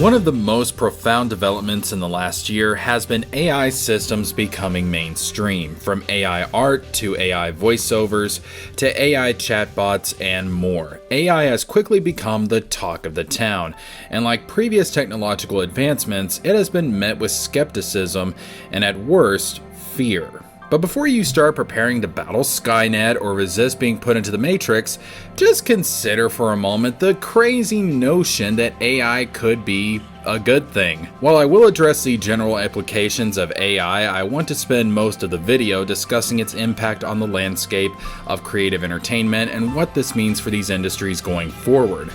One of the most profound developments in the last year has been AI systems becoming mainstream, from AI art to AI voiceovers to AI chatbots and more. AI has quickly become the talk of the town, and like previous technological advancements, it has been met with skepticism and at worst, fear. But before you start preparing to battle Skynet or resist being put into the Matrix, just consider for a moment the crazy notion that AI could be a good thing. While I will address the general applications of AI, I want to spend most of the video discussing its impact on the landscape of creative entertainment and what this means for these industries going forward.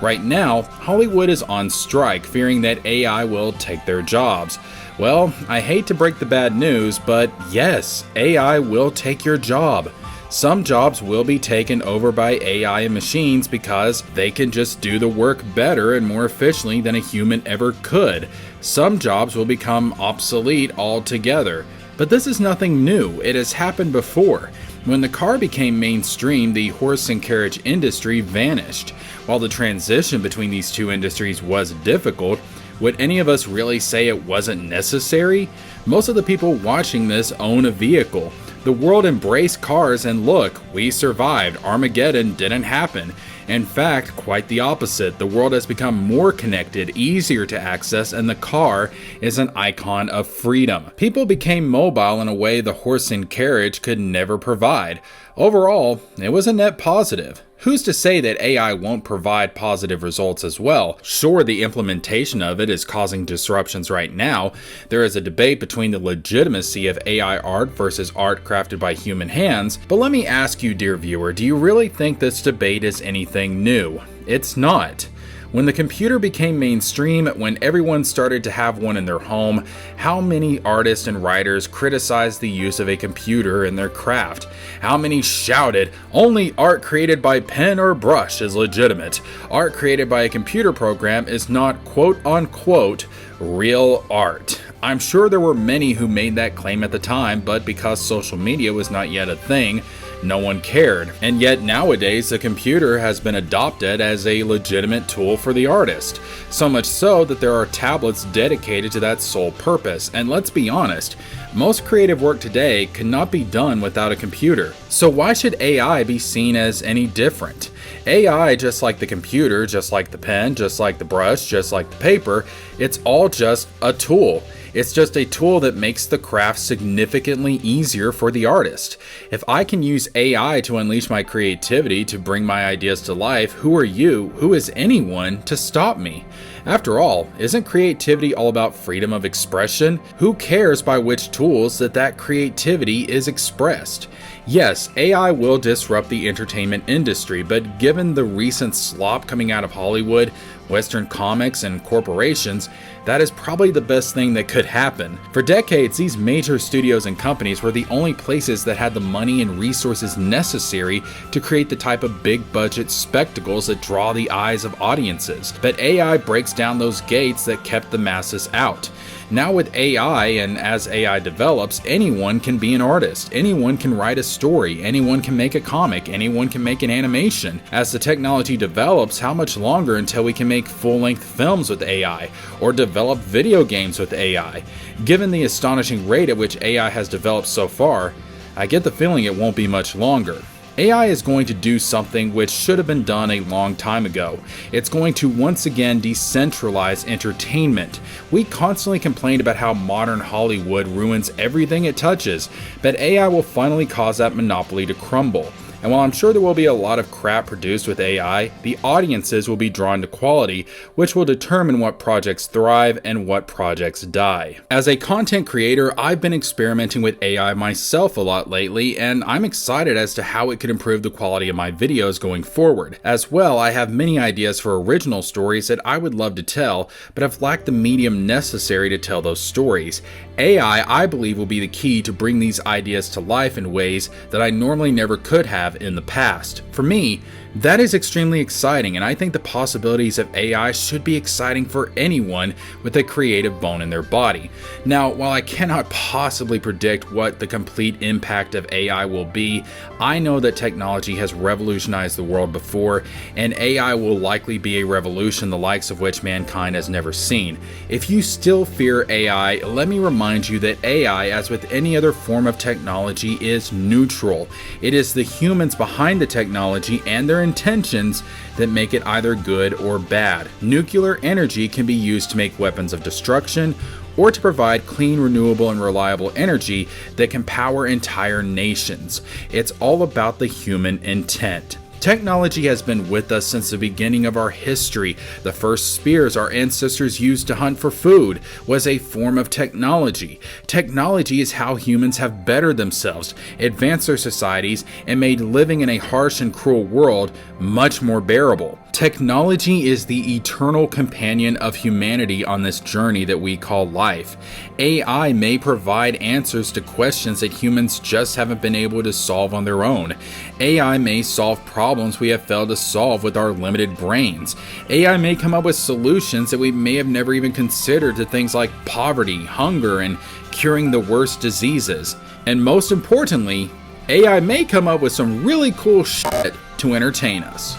Right now, Hollywood is on strike, fearing that AI will take their jobs. Well, I hate to break the bad news, but yes, AI will take your job. Some jobs will be taken over by AI and machines because they can just do the work better and more efficiently than a human ever could. Some jobs will become obsolete altogether. But this is nothing new. It has happened before. When the car became mainstream, the horse and carriage industry vanished. While the transition between these two industries was difficult, would any of us really say it wasn't necessary? Most of the people watching this own a vehicle. The world embraced cars, and look, we survived. Armageddon didn't happen. In fact, quite the opposite. The world has become more connected, easier to access, and the car is an icon of freedom. People became mobile in a way the horse and carriage could never provide. Overall, it was a net positive. Who's to say that AI won't provide positive results as well? Sure, the implementation of it is causing disruptions right now. There is a debate between the legitimacy of AI art versus art crafted by human hands, but let me ask you, dear viewer, do you really think this debate is anything new? It's not. When the computer became mainstream, when everyone started to have one in their home, how many artists and writers criticized the use of a computer in their craft? How many shouted, only art created by pen or brush is legitimate. Art created by a computer program is not quote unquote real art. I'm sure there were many who made that claim at the time, but because social media was not yet a thing, no one cared. And yet nowadays the computer has been adopted as a legitimate tool for the artist. So much so that there are tablets dedicated to that sole purpose. And let's be honest, most creative work today cannot be done without a computer. So why should AI be seen as any different? AI, just like the computer, just like the pen, just like the brush, just like the paper, it's all just a tool. It's just a tool that makes the craft significantly easier for the artist. If I can use AI to unleash my creativity to bring my ideas to life, who are you, who is anyone to stop me? After all, isn't creativity all about freedom of expression? Who cares by which tools that creativity is expressed? Yes, AI will disrupt the entertainment industry, but given the recent slop coming out of Hollywood, Western comics, and corporations, that is probably the best thing that could happen. For decades, these major studios and companies were the only places that had the money and resources necessary to create the type of big budget spectacles that draw the eyes of audiences. But AI breaks down those gates that kept the masses out. Now with AI, and as AI develops, anyone can be an artist, anyone can write a story, anyone can make a comic, anyone can make an animation. As the technology develops, how much longer until we can make full-length films with AI, or develop video games with AI? Given the astonishing rate at which AI has developed so far, I get the feeling it won't be much longer. AI is going to do something which should have been done a long time ago. It's going to once again decentralize entertainment. We constantly complain about how modern Hollywood ruins everything it touches, but AI will finally cause that monopoly to crumble. And while I'm sure there will be a lot of crap produced with AI, the audiences will be drawn to quality, which will determine what projects thrive and what projects die. As a content creator, I've been experimenting with AI myself a lot lately, and I'm excited as to how it could improve the quality of my videos going forward. As well, I have many ideas for original stories that I would love to tell, but have lacked the medium necessary to tell those stories. AI, I believe, will be the key to bring these ideas to life in ways that I normally never could have in the past. For me, that is extremely exciting, and I think the possibilities of AI should be exciting for anyone with a creative bone in their body. Now, while I cannot possibly predict what the complete impact of AI will be, I know that technology has revolutionized the world before, and AI will likely be a revolution the likes of which mankind has never seen. If you still fear AI, let me remind you that AI, as with any other form of technology, is neutral. It is the humans behind the technology and their intentions that make it either good or bad. Nuclear energy can be used to make weapons of destruction or to provide clean, renewable, and reliable energy that can power entire nations. It's all about the human intent. Technology has been with us since the beginning of our history. The first spears our ancestors used to hunt for food was a form of technology. Technology is how humans have bettered themselves, advanced their societies, and made living in a harsh and cruel world much more bearable. Technology is the eternal companion of humanity on this journey that we call life. AI may provide answers to questions that humans just haven't been able to solve on their own. AI may solve problems we have failed to solve with our limited brains. AI may come up with solutions that we may have never even considered to things like poverty, hunger, and curing the worst diseases. And most importantly, AI may come up with some really cool shit to entertain us.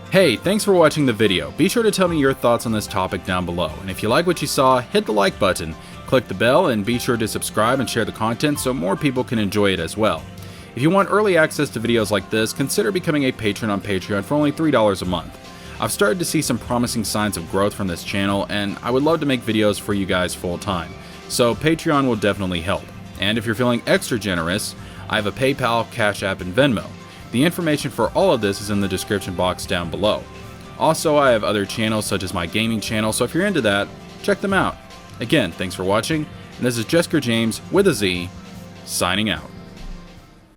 Hey, thanks for watching the video. Be sure to tell me your thoughts on this topic down below. And if you like what you saw, hit the like button, click the bell, and be sure to subscribe and share the content so more people can enjoy it as well. If you want early access to videos like this, consider becoming a patron on Patreon for only $3 a month. I've started to see some promising signs of growth from this channel, and I would love to make videos for you guys full time. So Patreon will definitely help. And if you're feeling extra generous, I have a PayPal, Cash App, and Venmo. The information for all of this is in the description box down below. Also, I have other channels such as my gaming channel, so if you're into that, check them out. Again, thanks for watching, and this is JeskerJames with a Z, signing out.